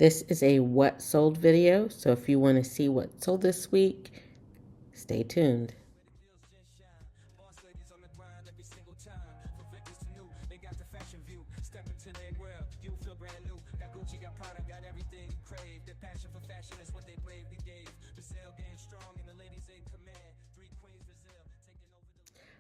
This is a what sold video, so if you want to see what sold this week, stay tuned.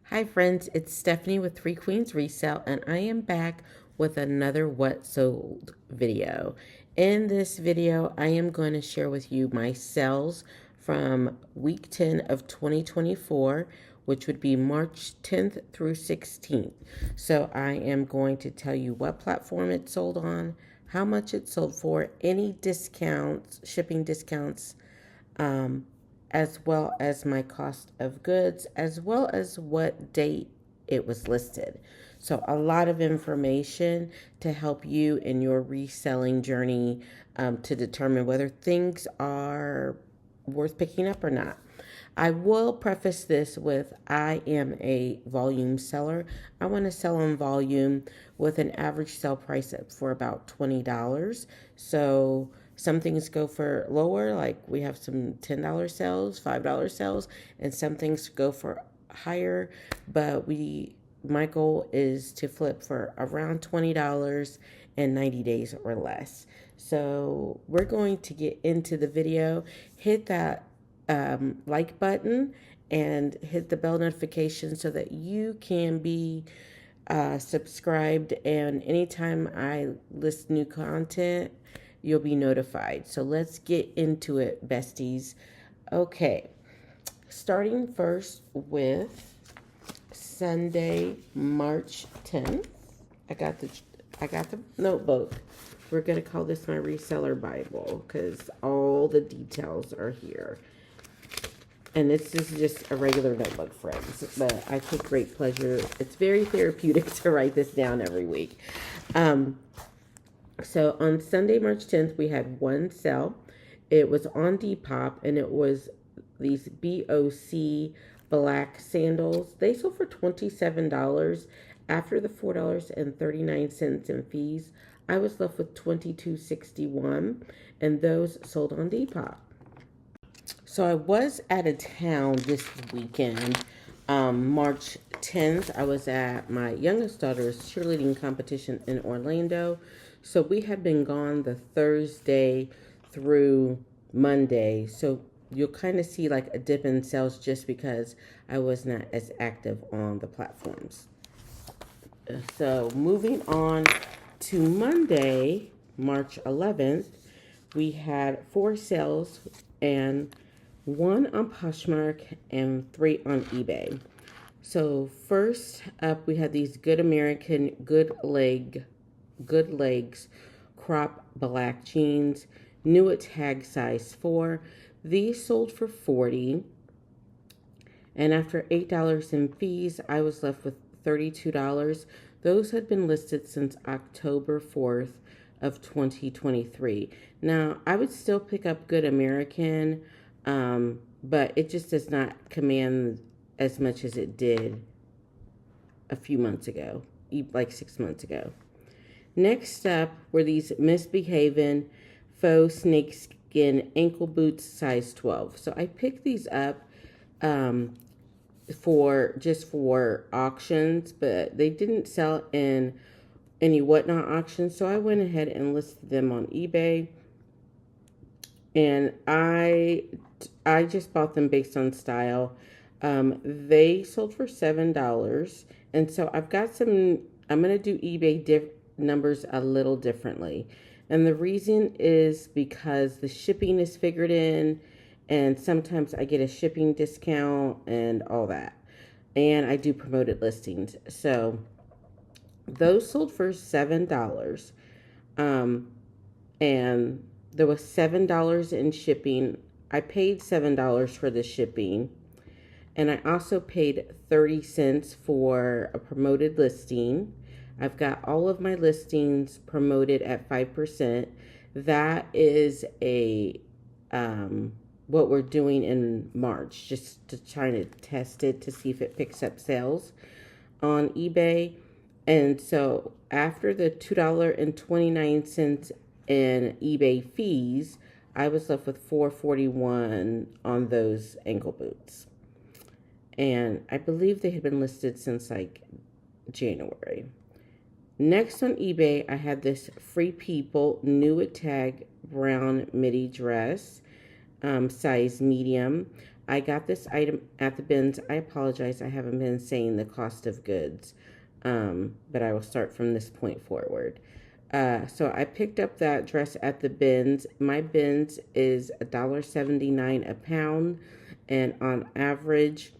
Hi friends, it's Stephanie with Three Queens Resale, and I am back with another what sold video. In this video, I am going to share with you my sales from week 10 of 2024, which would be March 10th through 16th. So I am going to tell you what platform it sold on, how much it sold for, any discounts, shipping discounts, as well as my cost of goods, as well as what date it was listed. So a lot of information to help you in your reselling journey, to determine whether things are worth picking up or not. I will preface this with I am a volume seller. I want to sell on volume with an average sale price for about $20. So some things go for lower, like we have some $10 sales, $5 sales, and some things go for higher, but my goal is to flip for around $20 in 90 days or less. So we're going to get into the video. Hit that like button and hit the bell notification so that you can be subscribed, and anytime I list new content, you'll be notified. So let's get into it, besties. Okay, starting first with Sunday, March 10th. I got the notebook. We're gonna call this my reseller Bible because all the details are here. And this is just a regular notebook, friends, but I take great pleasure. It's very therapeutic to write this down every week. So on Sunday, March 10th, we had one sale. It was on Depop, and it was these BOC black sandals. They sold for $27. After the $4.39 in fees, I was left with $22.61, and those sold on Depop. So I was out of town this weekend. March 10th, I was at my youngest daughter's cheerleading competition in Orlando. So we had been gone the Thursday through Monday. So you'll kind of see like a dip in sales just because I was not as active on the platforms. So moving on to Monday, March 11th, we had 4 sales, and 1 on Poshmark and 3 on eBay. So first up, we had these Good American Good Legs crop black jeans, new at tag size 4. These sold for $40, and after $8 in fees, I was left with $32. Those had been listed since October 4th of 2023. Now, I would still pick up Good American, but it just does not command as much as it did a few months ago, like 6 months ago. Next up were these Misbehaving faux snakeskin ankle boots, size 12. So I picked these up for auctions, but they didn't sell in any whatnot auctions. So I went ahead and listed them on eBay, and I just bought them based on style. They sold for $7, and so I've got some. I'm gonna do eBay numbers a little differently, and the reason is because the shipping is figured in, and sometimes I get a shipping discount and all that, and I do promoted listings. So those sold for $7, and there was $7 in shipping. I paid $7 for the shipping, and I also paid 30 cents for a promoted listing. I've got all of my listings promoted at 5%. That is what we're doing in March, just to try to test it to see if it picks up sales on eBay. And so after the $2.29 in eBay fees, I was left with $441 on those ankle boots. And I believe they had been listed since like January. Next on eBay, I had this Free People new with tag brown midi dress, size medium. I got this item at the bins. I apologize, I haven't been saying the cost of goods, but I will start from this point forward. So I picked up that dress at the bins. My bins is $1.79 a pound, and on average,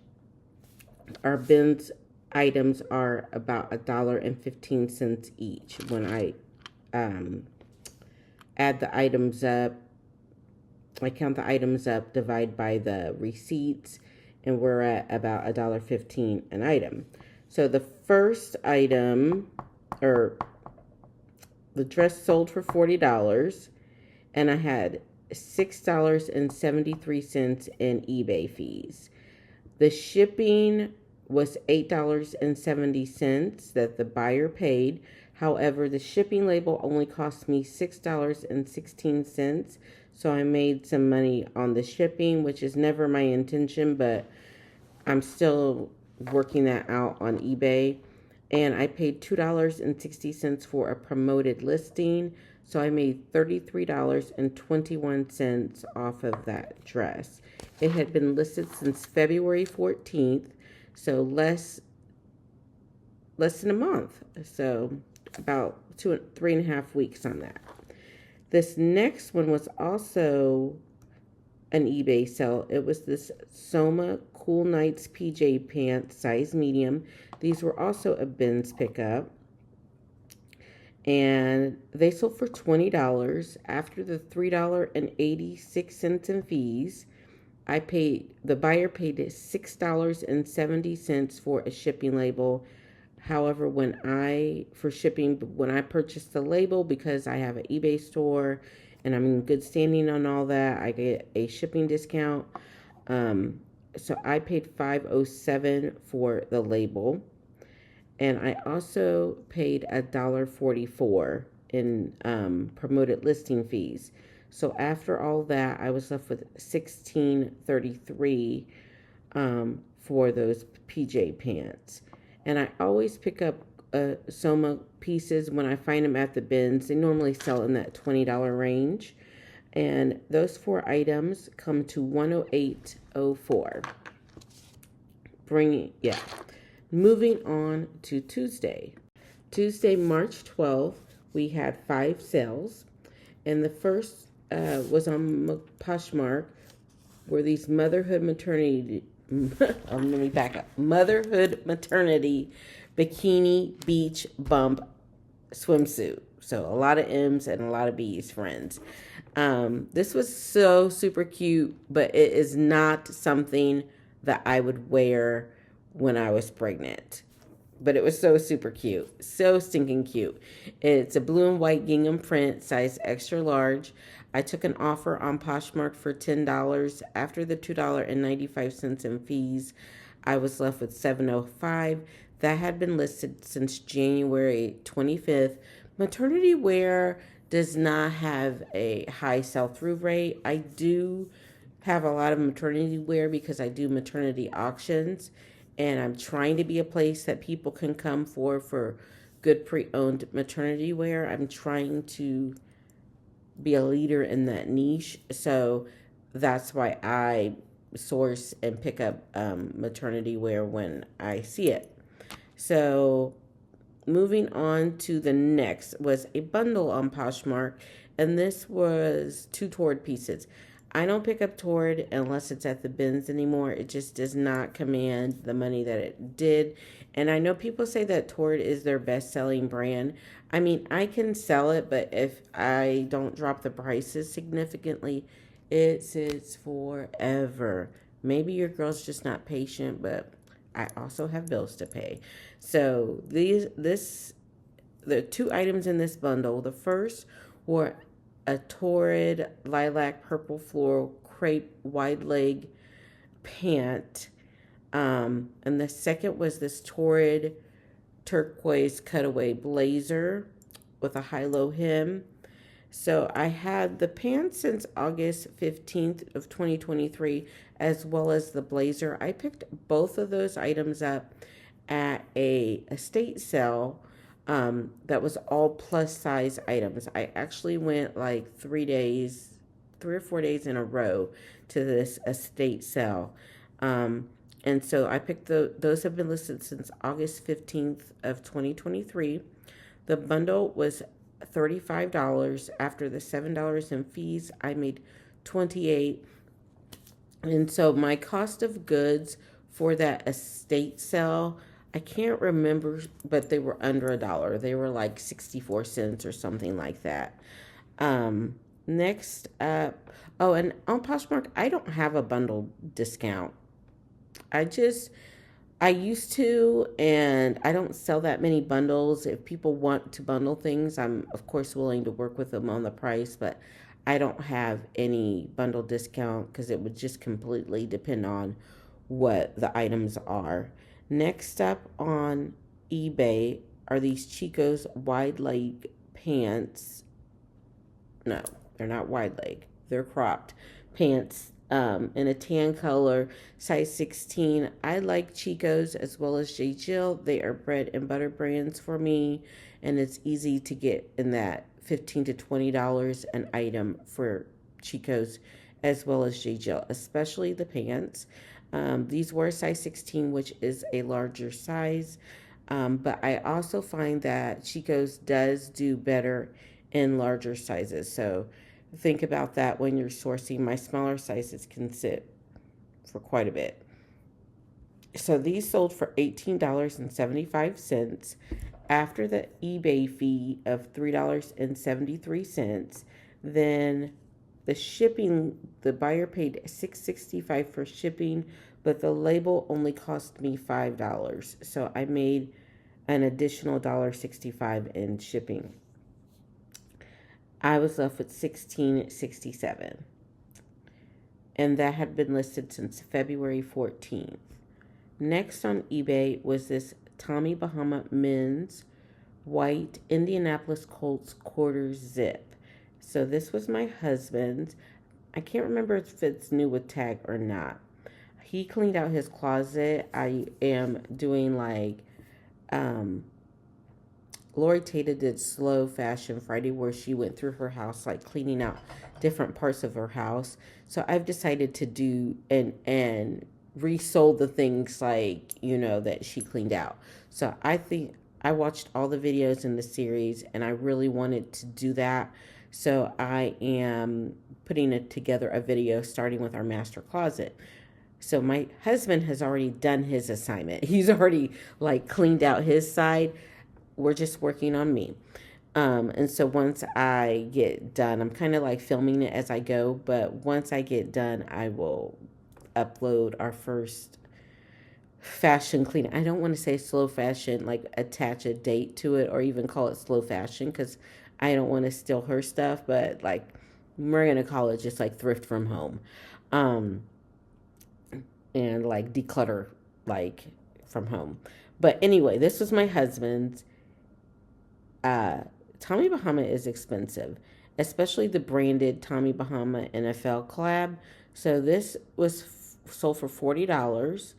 our bins items are about $1.15 each. When I add the items up, I count the items up, divide by the receipts, and we're at about $1.15 an item. So the first item, or the dress, sold for $40, and I had $6.73 in eBay fees. The shipping was $8.70 that the buyer paid. However, the shipping label only cost me $6.16. So I made some money on the shipping, which is never my intention, but I'm still working that out on eBay. And I paid $2.60 for a promoted listing. So I made $33.21 off of that dress. It had been listed since February 14th, so less than a month. So about 3.5 weeks on that. This next one was also an eBay sale. It was this Soma Cool Nights PJ pants, size medium. These were also a bins pickup. And they sold for $20 after the $3.86 in fees. The buyer paid $6.70 for a shipping label. However, when I purchased the label, because I have an eBay store and I'm in good standing on all that, I get a shipping discount. So I paid $5.07 for the label. And I also paid $1.44 in promoted listing fees. So after all that, I was left with $16.33 for those PJ pants. And I always pick up Soma pieces when I find them at the bins. They normally sell in that $20 range. And those 4 items come to $108.04. Moving on to Tuesday. Tuesday, March 12th, we had 5 sales. And the first was on Poshmark, where these motherhood maternity bikini beach bump swimsuit. So a lot of M's and a lot of B's, friends. This was so super cute, but it is not something that I would wear when I was pregnant. But it was so super cute. So stinking cute. It's a blue and white gingham print, size extra large. I took an offer on Poshmark for $10. After the $2.95 in fees, I was left with $7.05. That had been listed since January 25th. Maternity wear does not have a high sell-through rate. I do have a lot of maternity wear because I do maternity auctions, and I'm trying to be a place that people can come for good pre-owned maternity wear. I'm trying to be a leader in that niche, so that's why I source and pick up maternity wear when I see it. So moving on to the next was a bundle on Poshmark, and this was 2 Torrid pieces. I don't pick up Torrid unless it's at the bins anymore. It just does not command the money that it did. And I know people say that Torrid is their best-selling brand. I mean, I can sell it, but if I don't drop the prices significantly, it sits forever. Maybe your girl's just not patient, but I also have bills to pay. So the 2 items in this bundle. The first were a Torrid lilac purple floral crepe wide leg pant. And the second was this Torrid turquoise cutaway blazer with a high-low hem. So I had the pants since August 15th of 2023, as well as the blazer. I picked both of those items up at a estate sale that was all plus size items. I actually went like 3 days, 3 or 4 days in a row to this estate sale. Um, and so I picked those have been listed since August 15th of 2023. The bundle was $35. After the $7 in fees, I made 28. And so my cost of goods for that estate sale, I can't remember, but they were under $1. They were like 64 cents or something like that. Next up, oh, and on Poshmark, I don't have a bundle discount. I just I used to, and I don't sell that many bundles. If people want to bundle things, I'm of course willing to work with them on the price, but I don't have any bundle discount because it would just completely depend on what the items are. Next up on eBay are these Chico's wide leg pants. No, they're not wide leg. They're cropped pants in a tan color, size 16. I like Chico's as well as J. Jill. They are bread and butter brands for me, and it's easy to get in that $15 to $20 an item for Chico's as well as J. Jill, especially the pants. These were size 16, which is a larger size. But I also find that Chico's does do better in larger sizes. So think about that when you're sourcing. My smaller sizes can sit for quite a bit. So these sold for $18.75 after the eBay fee of $3.73. Then the shipping, the buyer paid $6.65 for shipping, but the label only cost me $5. So I made an additional $1.65 in shipping. I was left with $16.67, and that had been listed since February 14th. Next on eBay was this Tommy Bahama men's white Indianapolis Colts quarter zip. So this was my husband's. I can't remember if it's new with tag or not. He cleaned out his closet. I am doing like Lori Tata did Slow Fashion Friday, where she went through her house, like cleaning out different parts of her house. So I've decided to do and resold the things like, that she cleaned out. So I think I watched all the videos in the series and I really wanted to do that. So I am putting it together a video starting with our master closet. So my husband has already done his assignment. He's already like cleaned out his side. We're just working on me. And so once I get done, I'm kind of like filming it as I go, but once I get done, I will upload our first fashion clean. I don't want to say slow fashion, like attach a date to it or even call it slow fashion because I don't want to steal her stuff, but like we're going to call it just like thrift from home. And like declutter like from home. But anyway, this was my husband's. Tommy Bahama is expensive, especially the branded Tommy Bahama NFL collab. So this was sold for $40.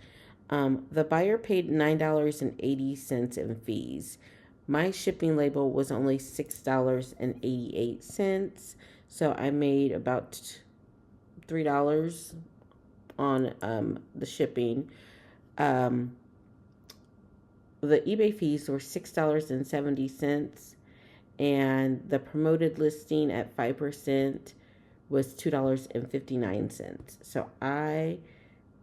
The buyer paid $9.80 in fees. My shipping label was only $6.88. So I made about $3 on the shipping. The eBay fees were $6.70, and the promoted listing at 5% was $2.59. So I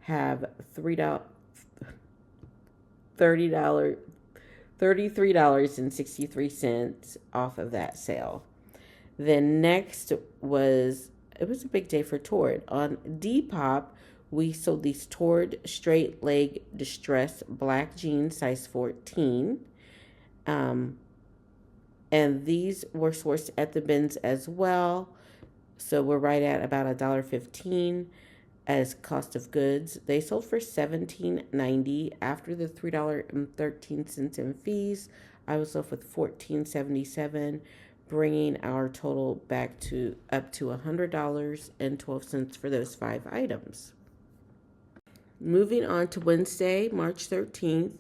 have $33.63 off of that sale. Then next was, it was a big day for Torrid. On Depop, we sold these Torrid straight leg distress black jeans, size 14. And these were sourced at the bins as well. So we're right at about $1.15 as cost of goods. They sold for $17.90 after the $3.13 in fees. I was left with $14.77. bringing our total back to up to $100.12 for those 5 items. Moving on to Wednesday, March 13th,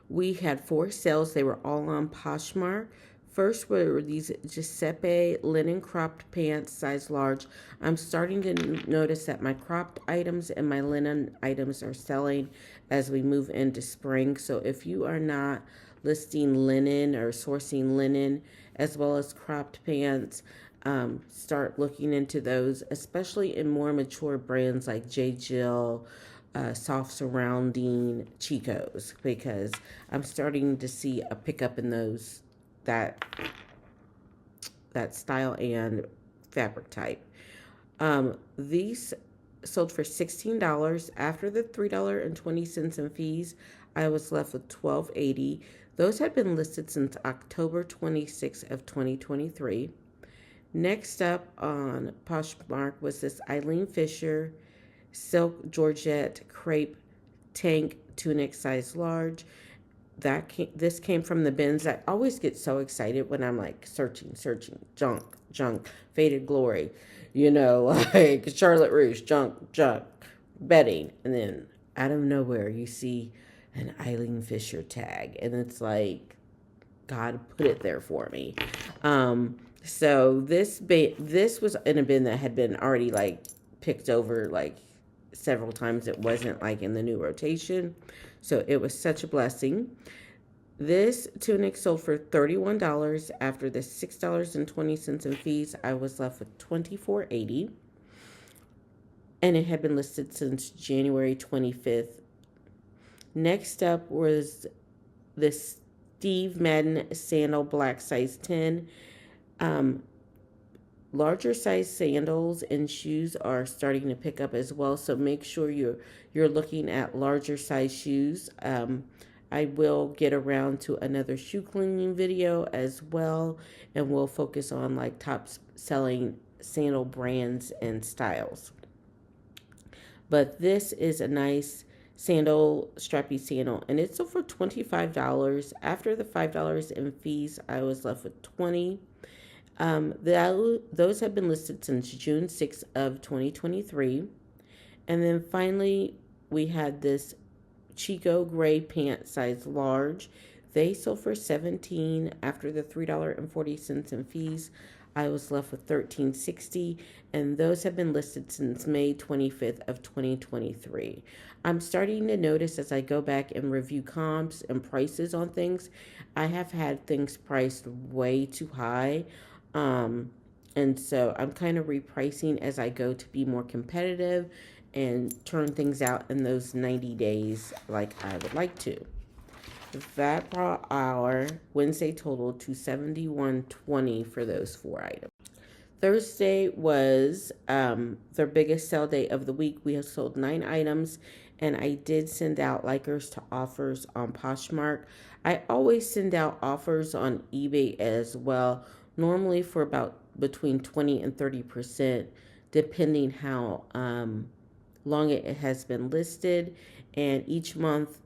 we had 4 sales. They were all on Poshmark. First were these Giuseppe linen cropped pants, size large. I'm starting to notice that my cropped items and my linen items are selling as we move into spring. So if you are not listing linen or sourcing linen as well as cropped pants, start looking into those, especially in more mature brands like J. Jill, soft surrounding Chico's, because I'm starting to see a pickup in those that style and fabric type. These sold for $16. After the $3.20 in fees, I was left with $12.80. Those had been listed since October 26th of 2023. Next up on Poshmark was this Eileen Fisher silk georgette crepe tank tunic size large. This came from the bins. I always get so excited when I'm like searching, junk, faded glory, like Charlotte Russe, junk, bedding, and then out of nowhere you see an Eileen Fisher tag, and it's like God put it there for me. So this was in a bin that had been already like picked over like several times. It wasn't like in the new rotation, so it was such a blessing. This tunic sold for $31. After the $6.20 in fees, I was left with $24.80, and it had been listed since January 25th. Next up was this Steve Madden sandal black size 10. Larger size sandals and shoes are starting to pick up as well, so make sure you're looking at larger size shoes. I will get around to another shoe cleaning video as well, and we'll focus on like top selling sandal brands and styles. But this is a nice sandal, strappy sandal, and it's sold for $25. After the $5 in fees, I was left with $20. Those have been listed since June 6th of 2023. And then finally, we had this Chico gray pant size large. They sold for $17. After the $3.40 in fees, I was left with $13.60, and those have been listed since May 25th of 2023. I'm starting to notice as I go back and review comps and prices on things, I have had things priced way too high. And so I'm kind of repricing as I go to be more competitive and turn things out in those 90 days like I would like to. That brought our Wednesday total to $71.20 for those 4 items. Thursday was their biggest sale day of the week. We have sold 9 items, and I did send out likers to offers on Poshmark. I always send out offers on eBay as well, normally for about between 20 and 30%, depending how long it has been listed. And each month,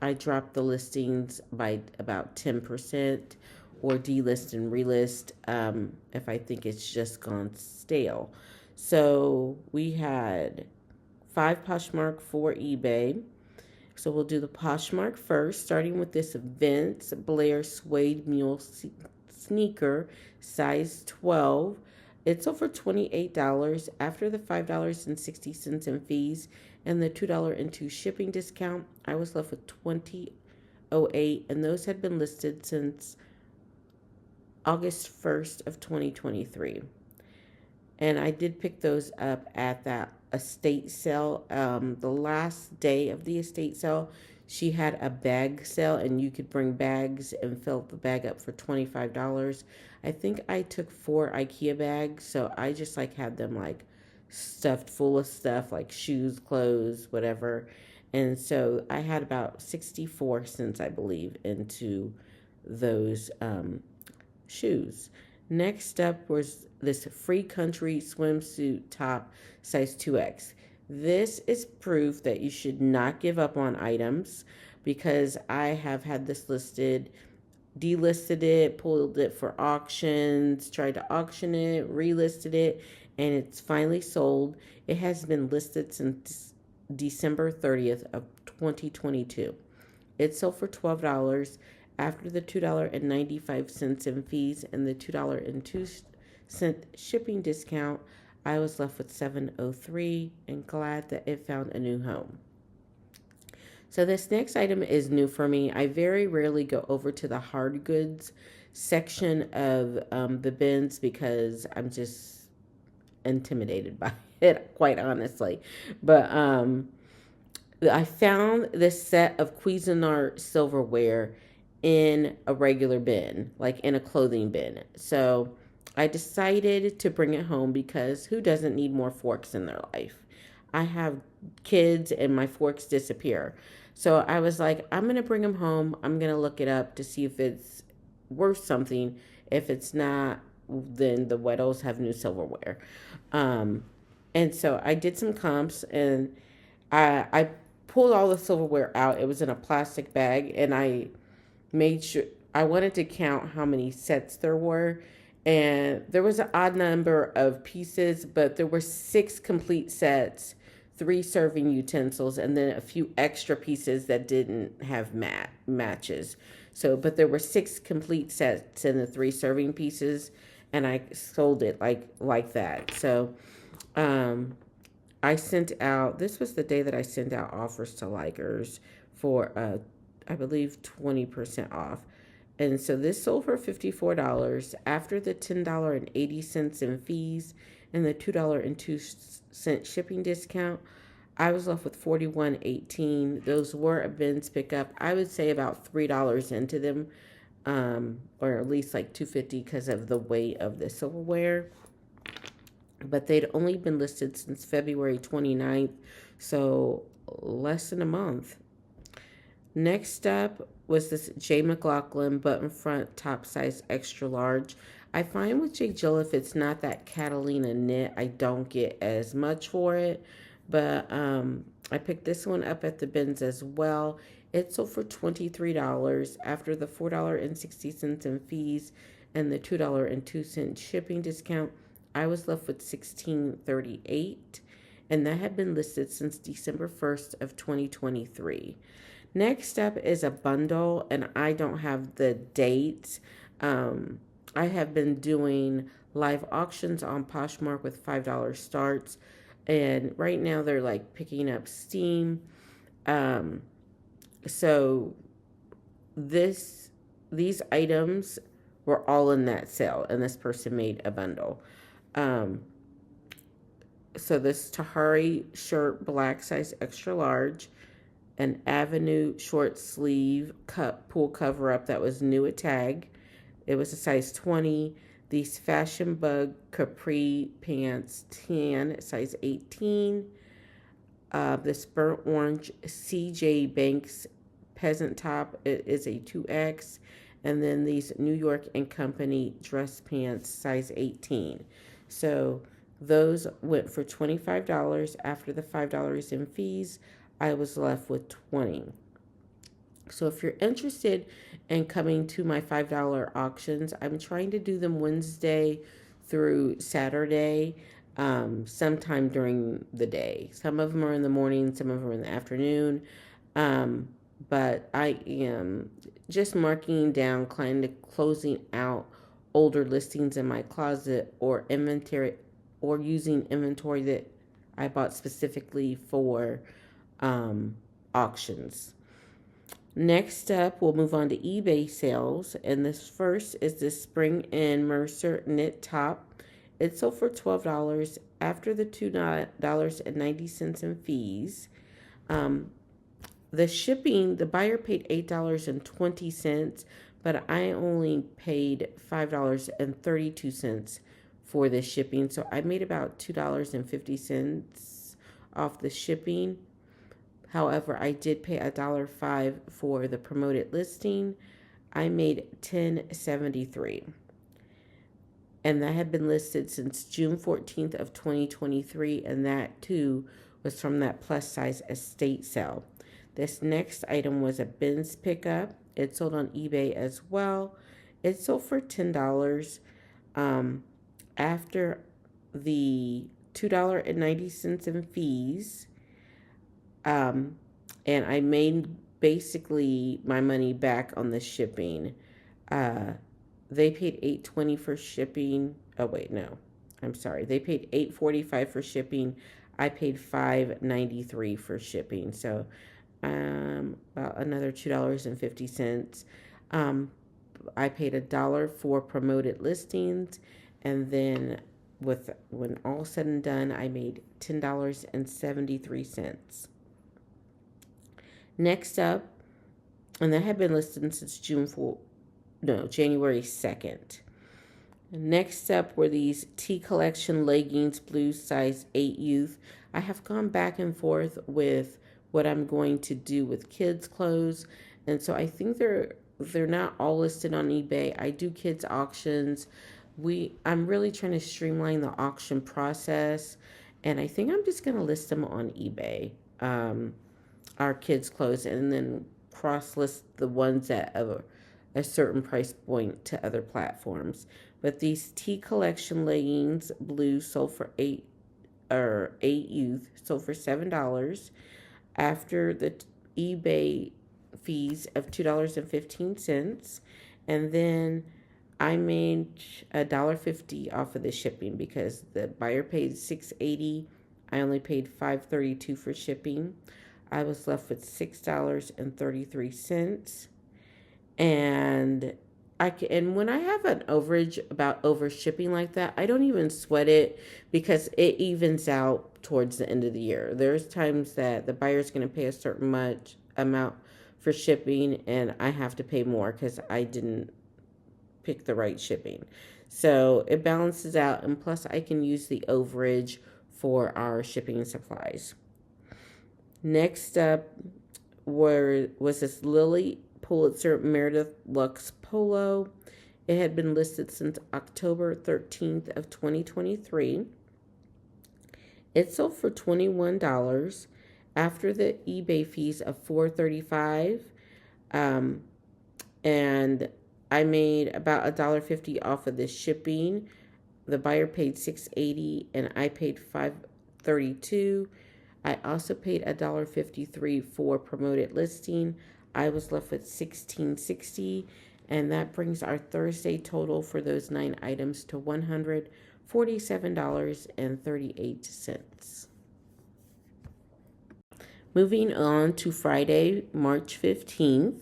I drop the listings by about 10%, or delist and relist if I think it's just gone stale. So we had 5 Poshmark, 4 eBay. So we'll do the Poshmark first, starting with this Vince Blair suede mule sneaker, size 12. It's sold for $28. After the $5.60 in fees and the $2.02 shipping discount, I was left with $20.08, and those had been listed since August 1st of 2023. And I did pick those up at that estate sale. The last day of the estate sale, she had a bag sale, and you could bring bags and fill the bag up for $25. I think I took 4 IKEA bags, so I just like had them like stuffed full of stuff like shoes, clothes, whatever. And so I had about 64 cents, I believe, into those shoes. Next up was this Free Country swimsuit top, size 2X. This is proof that you should not give up on items, because I have had this listed delisted it, pulled it for auctions, tried to auction it, relisted it, and it's finally sold. It has been listed since December 30th of 2022. It sold for $12 after the $2.95 in fees and the $2.02 shipping discount. I was left with 703 and glad that it found a new home. So this next item is new for me. I very rarely go over to the hard goods section of the bins because I'm just intimidated by it, quite honestly. But I found this set of Cuisinart silverware in a regular bin, like in a clothing bin. So I decided to bring it home because who doesn't need more forks in their life? I have kids and my forks disappear. So I was like, I'm going to bring them home. I'm going to look it up to see if it's worth something. If it's not, then the Weddles have new silverware. Um, and so I did some comps and I pulled all the silverware out. It was in a plastic bag, and I made sure I wanted to count how many sets there were. And there was an odd number of pieces, but there were 6 complete sets, 3 serving utensils, and then a few extra pieces that didn't have matches. So, but there were 6 complete sets and the 3 serving pieces, and I sold it like that. So, um, I sent out. This was the day that I sent out offers to likers for I believe 20% off. And so this sold for $54 after the $10.80 in fees and the $2.02 shipping discount. I was left with 41.18. Those were a bins pickup. I would say about $3 into them, or at least like 250 because of the weight of the silverware. But they'd only been listed since February 29th, so less than a month. Next up was this J. McLaughlin button front top size extra large. I find with J. Jill, if it's not that Catalina knit, I don't get as much for it. But I picked this one up at the bins as well. It sold for $23 after the $4.60 in fees and the $2.02 shipping discount. I was left with 1638, and that had been listed since December 1st of 2023. Next up is a bundle, and I don't have the dates. I have been doing live auctions on Poshmark with $5 starts, and right now they're like picking up steam. So these items were all in that sale, and this person made a bundle. Um, so this Tahari shirt, black size extra large, an Avenue short sleeve pull cover up that was new at tag. It was a size 20. These Fashion Bug capri pants, tan, size 18. This burnt orange CJ Banks peasant top, it is a 2X. And then these New York and Company dress pants, size 18. So those went for $25 after the $5 in fees. I was left with 20. So if you're interested in coming to my $5 auctions, I'm trying to do them Wednesday through Saturday, sometime during the day. Some of them are in the morning, some of them are in the afternoon. But I am just marking down, kind of closing out older listings in my closet or inventory, or using inventory that I bought specifically for auctions. Next up, we'll move on to eBay sales, and this first is the Spring and Mercer knit top. It sold for $12 after the $2.90 in fees. The shipping, the buyer paid $8.20, but I only paid $5.32 for the shipping. So I made about $2.50 off the shipping. However, I did pay $1.05 for the promoted listing. I made $10.73. And that had been listed since June 14th of 2023, and that too was from that plus size estate sale. This next item was a bins pickup. It sold on eBay as well. It sold for $10. After the $2.90 in fees, um, and I made basically my money back on the shipping. Uh, they paid $8.20 for shipping. Oh wait, no, I'm sorry. They paid $8.45 for shipping. I paid $5.93 for shipping. So about another $2.50. Um, I paid $1 for promoted listings, and then when all said and done, I made $10.73. Next up, and that had been listed since January 2nd. Next up were these T collection leggings, blue size 8 youth. I have gone back and forth with what I'm going to do with kids clothes, and so I think they're not all listed on eBay. I do kids auctions. I'm really trying to streamline the auction process, and I think I'm just going to list them on eBay. Our kids clothes, and then cross list the ones at a certain price point to other platforms. But these T collection leggings, blue, sold for eight youth, sold for $7 after the eBay fees of $2.15, and then I made $1.50 off of the shipping because the buyer paid $6.80. I only paid $5.32 for shipping. I was left with $6.33. And and when I have an overage about over shipping like that, I don't even sweat it because it evens out towards the end of the year. There's times that the buyer's going to pay a certain much amount for shipping, and I have to pay more because I didn't pick the right shipping. So it balances out, and plus I can use the overage for our shipping supplies. Next up was this Lily Pulitzer Meredith Lux Polo. It had been listed since October 13th of 2023. It sold for $21 after the eBay fees of $4.35. And I made about $1.50 off of the shipping. The buyer paid $6.80 and I paid $5.32. I also paid $1.53 for promoted listing. I was left with $16.60, and that brings our Thursday total for those 9 items to $147.38. Moving on to Friday, March 15th,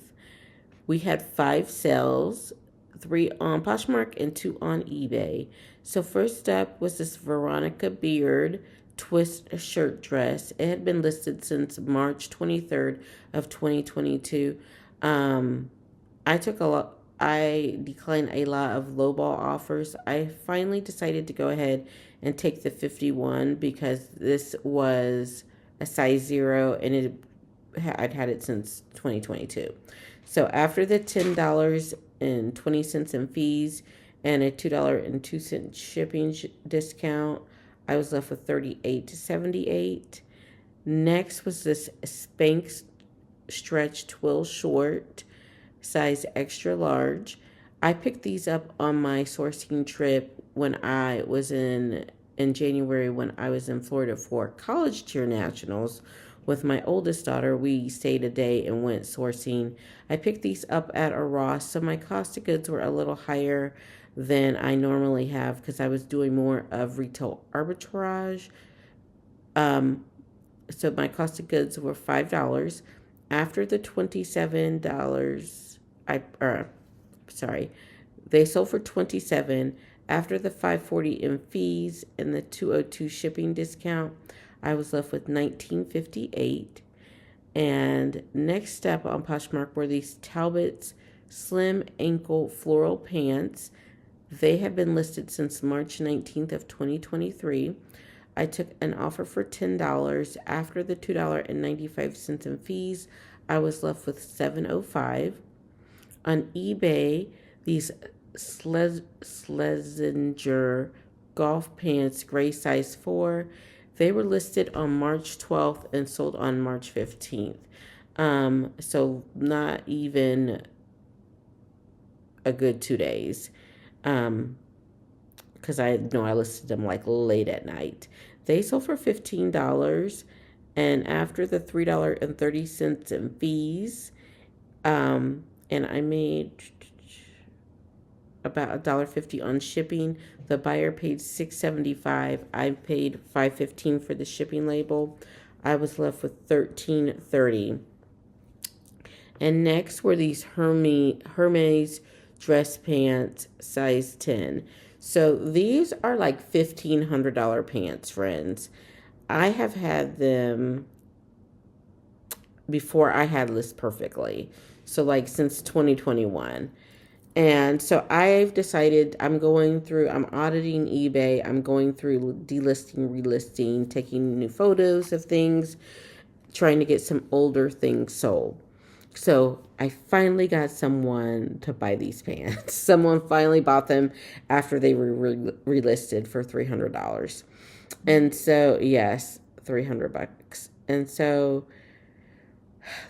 we had 5 sales, 3 on Poshmark and 2 on eBay. So first up was this Veronica Beard twist shirt dress. It had been listed since March 23rd of 2022. I declined a lot of lowball offers. I finally decided to go ahead and take the 51 because this was a size 0 and I'd had it since 2022. So after the $10.20 in fees and a $2.02 shipping discount, I was left with $38.78. Next was this Spanx stretch twill short, size extra large. I picked these up on my sourcing trip when I was in January when I was in Florida for college cheer nationals with my oldest daughter. We stayed a day and went sourcing. I picked these up at a Ross, so my cost of goods were a little higher than I normally have because I was doing more of retail arbitrage. So my cost of goods were $5. After the $27, they sold for $27. After the $5.40 in fees and the $2.02 shipping discount, I was left with $19.58. And next up on Poshmark were these Talbot's slim ankle floral pants. They have been listed since March 19th of 2023. I took an offer for $10. After the $2.95 in fees, I was left with $7.05. On eBay, these Schlesinger golf pants, gray size 4, they were listed on March 12th and sold on March 15th. So not even a good 2 days. Because I know I listed them like late at night. They sold for $15, and after the $3.30 in fees, and I made about $1.50 on shipping. The buyer paid $6.75. I paid $5.15 for the shipping label. I was left with $13.30. And next were these Hermes dress pants, size 10. So these are like $1,500 pants, friends. I have had them before I had List Perfectly. So like since 2021. And so I've decided I'm auditing eBay. I'm going through delisting, relisting, taking new photos of things, trying to get some older things sold. So I finally got someone to buy these pants. Someone finally bought them after they were relisted for $300. And so, yes, $300. And so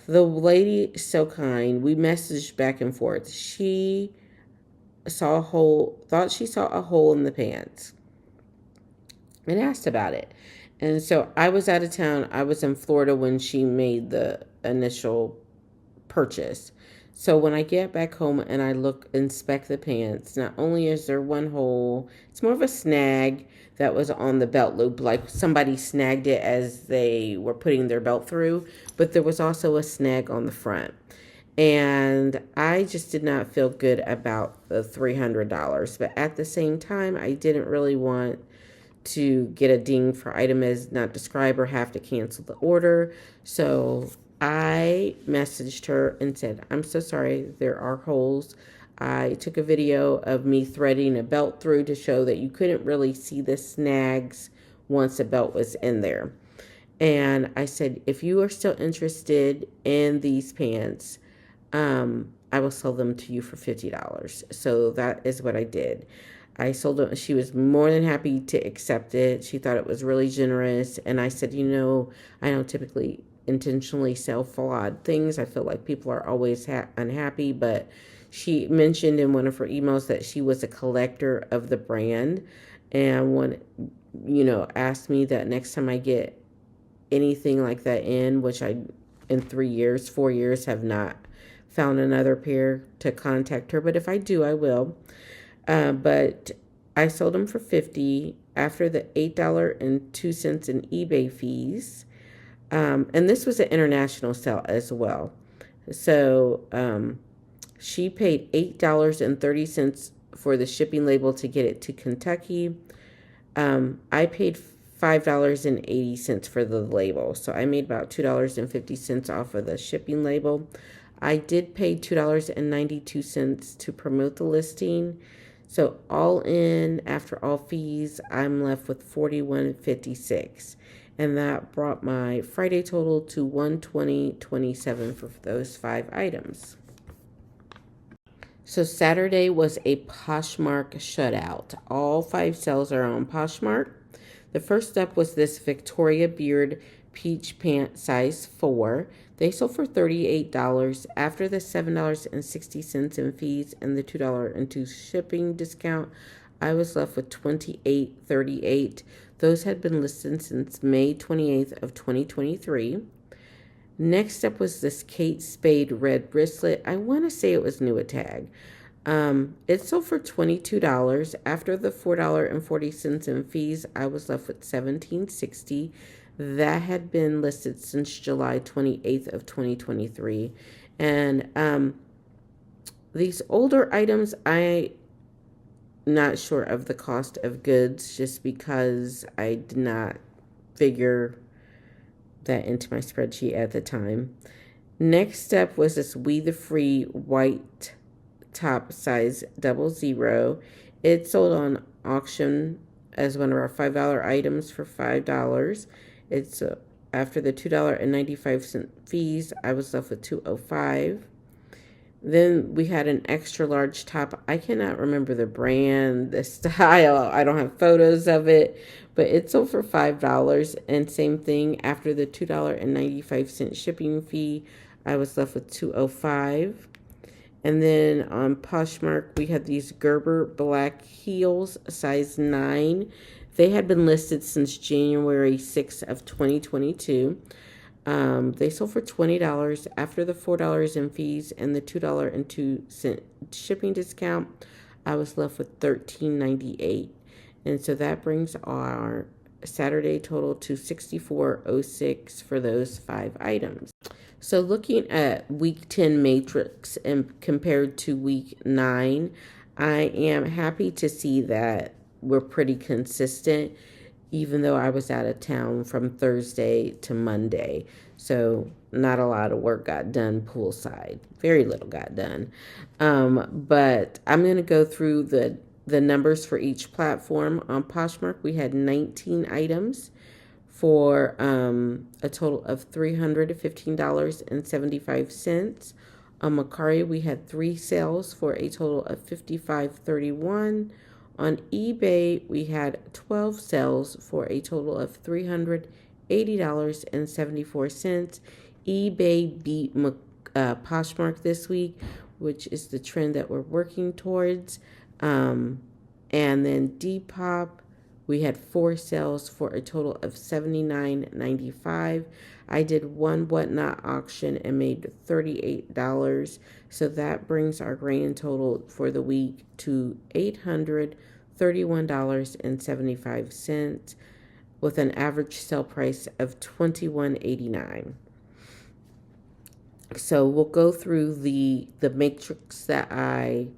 the lady is so kind. We messaged back and forth. She thought she saw a hole in the pants and asked about it. And so I was out of town. I was in Florida when she made the initial purchase. So when I get back home and I inspect the pants, not only is there one hole, it's more of a snag that was on the belt loop, like somebody snagged it as they were putting their belt through, but there was also a snag on the front. And I just did not feel good about the $300. But at the same time, I didn't really want to get a ding for item as not described or have to cancel the order. So I messaged her and said, I'm so sorry, there are holes. I took a video of me threading a belt through to show that you couldn't really see the snags once a belt was in there. And I said, if you are still interested in these pants, I will sell them to you for $50. So that is what I did. I sold them. She was more than happy to accept it. She thought it was really generous. And I said, I don't typically intentionally sell flawed things. I feel like people are always unhappy. But she mentioned in one of her emails that she was a collector of the brand. And asked me that next time I get anything like that which I, in 4 years, have not found another pair, to contact her. But if I do, I will. But I sold them for $50 after the $8.02 in eBay fees. And this was an international sale as well. So she paid $8.30 for the shipping label to get it to Kentucky. I paid $5.80 for the label. So I made about $2.50 off of the shipping label. I did pay $2.92 to promote the listing. So all in, after all fees, I'm left with $41.56. And that brought my Friday total to $120.27 for those 5 items. So Saturday was a Poshmark shutout. All 5 sales are on Poshmark. The first up was this Victoria Beard peach pant size 4. They sold for $38 after the $7.60 in fees and the $2.02 shipping discount. I was left with $28.38. Those had been listed since May 28th of 2023. Next up was this Kate Spade red bracelet. I want to say it was new at tag. It sold for $22 after the $4.40 in fees. I was left with $17.60. That had been listed since July 28th of 2023. And these older items, I'm not sure of the cost of goods just because I did not figure that into my spreadsheet at the time. Next up was this We the Free white top size 00. It sold on auction as one of our $5 items for $5. It's after the $2.95 fees, I was left with $2.05. Then we had an extra large top. I cannot remember the brand, the style. I don't have photos of it, but it sold for $5. And same thing, after the $2.95 shipping fee, I was left with $2.05. And then on Poshmark, we had these Gerber black heels, size 9. They had been listed since January 6th of 2022. They sold for $20 after the $4 in fees and the $2.02 shipping discount. I was left with $13.98, and so that brings our Saturday total to $64.06 for those 5 items. So looking at week 10 matrix and compared to week 9, I am happy to see that we're pretty consistent, even though I was out of town from Thursday to Monday. So not a lot of work got done poolside. Very little got done. But I'm going to go through the numbers for each platform. On Poshmark, we had 19 items for a total of $315.75. On Mercari, we had 3 sales for a total of $55.31. On eBay, we had 12 sales for a total of $380.74. eBay beat Poshmark this week, which is the trend that we're working towards. And then Depop, we had 4 sales for a total of $79.95. I did one Whatnot auction and made $38. So that brings our grand total for the week to $831.75 with an average sale price of $21.89. So we'll go through the matrix that I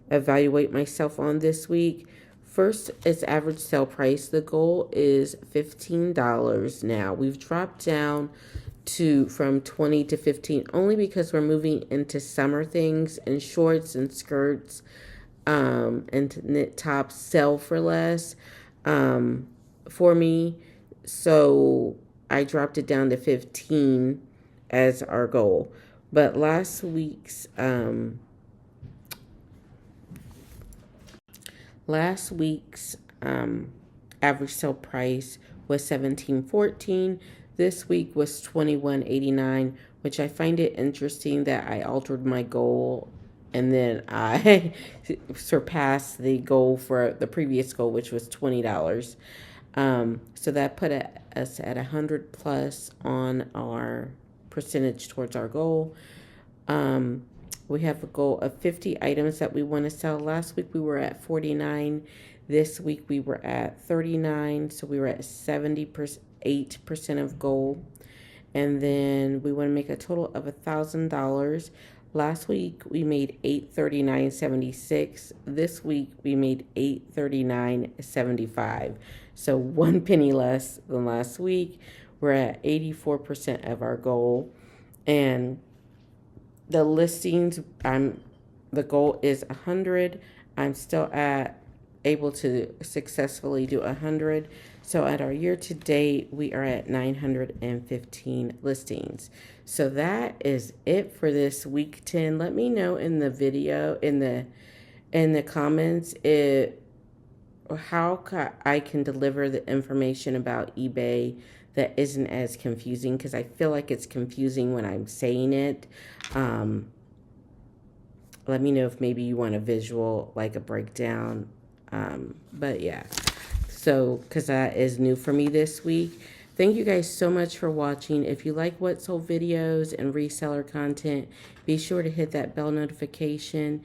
evaluate myself on this week. First is average sale price. The goal is $15 now. We've dropped down from 20 to 15 only because we're moving into summer things, and shorts and skirts and knit tops sell for less for me. So I dropped it down to 15 as our goal. But last week's average sale price was $17.14. This week was $21.89, which I find it interesting that I altered my goal and then I surpassed the goal for the previous goal, which was $20. So that put us at 100 plus on our percentage towards our goal. We have a goal of 50 items that we want to sell. Last week we were at 49. This week we were at 39. So we were at 78% of goal. And then we want to make a total of $1,000. Last week we made $839.76. This week we made $839.75. So 1 penny less than last week. We're at 84% of our goal. And the listings, the goal is 100. I'm still able to successfully do 100. So at our year to date, we are at 915 listings. So that is it for this week 10. Let me know in the video, in the comments, how I can deliver the information about eBay that isn't as confusing, because I feel like it's confusing when I'm saying it. Let me know if maybe you want a visual, like a breakdown. But yeah, so because that is new for me this week. Thank you guys so much for watching. If you like what sold videos and reseller content, be sure to hit that bell notification.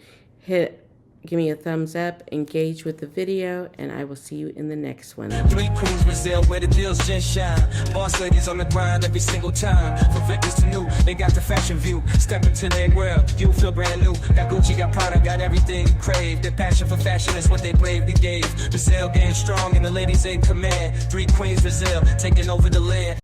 Give me a thumbs up, engage with the video, and I will see you in the next one. 3 Queens, Brazil, where the deals just shine. Boss ladies on the grind every single time. From victims to new, they got the fashion view. Step into their world, you feel brand new. Got Gucci, got Prada, got everything you crave. Their passion for fashion is what they bravely gave. Brazil game strong and the ladies in command. 3 Queens, Brazil, taking over the land.